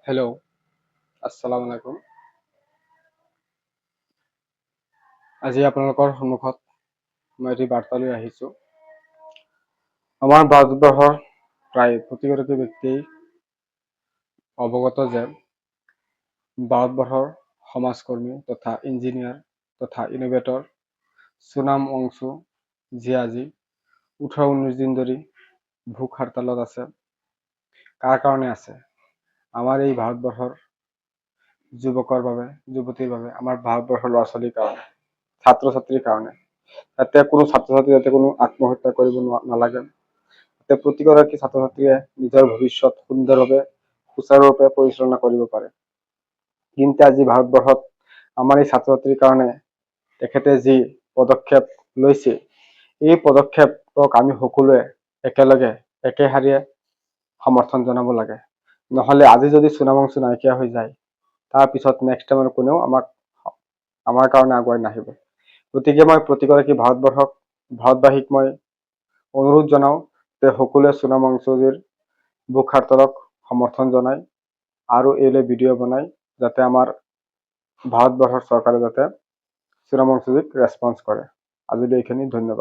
Hello', আসসালামু আলাইকুম। আজি আপোনালোকৰ সন্মুখত মই এটি বাৰ্তা লৈ আহিছোঁ। আমাৰ ভাৰতবৰ্ষৰ প্ৰায় প্ৰতিগৰাকী ব্যক্তিয়েই অৱগত যে ভাৰতবৰ্ষৰ সমাজকৰ্মী তথা ইঞ্জিনিয়াৰ তথা ইনোভেটৰ সোনাম ৱাংচু যি আজি 18-19 দিন ধৰি ভোক হৰতালত আছে। কাৰ কাৰণে আছে? আমাৰ এই ভাৰতবৰ্ষৰ যুৱকৰ বাবে, যুৱতীৰ বাবে, আমাৰ ভাৰতবৰ্ষৰ ল'ৰা ছোৱালীৰ কাৰণে, ছাত্ৰ ছাত্ৰীৰ কাৰণে, যাতে কোনো ছাত্ৰ ছাত্ৰী যাতে কোনো আত্মহত্যা কৰিব নালাগে, যাতে প্ৰতিগৰাকী ছাত্ৰ ছাত্ৰীয়ে নিজৰ ভৱিষ্যত সুন্দৰভাৱে সুচাৰুৰূপে পৰিচালনা কৰিব পাৰে। কিন্তু আজি ভাৰতবৰ্ষত আমাৰ এই ছাত্ৰ ছাত্ৰীৰ কাৰণে তেখেতে যি পদক্ষেপ লৈছে, এই পদক্ষেপক আমি সকলোৱে একেলগে একেহাৰিয়ে সমৰ্থন জনাব লাগে। নহ'লে আজি যদি সোনাম ৱাংচু নাইকিয়া হৈ যায়, তাৰ পিছত নেক্সট টাইমৰ কোনেও আমাৰ কাৰণে আগুৱাই নাহিব। গতিকে মই প্ৰতিগৰাকী ভাৰতবাসীক মই অনুৰোধ জনাওঁ যে সকলোৱে সোনাম ৱাংচুৰ ভোক হৰতালক সমৰ্থন জনায় আৰু এইলৈ ভিডিঅ' বনায়, যাতে আমাৰ ভাৰতবৰ্ষৰ চৰকাৰে যাতে সোনাম ৱাংচুক ৰেছপন্স কৰে। আজিলৈ এইখিনি, ধন্যবাদ।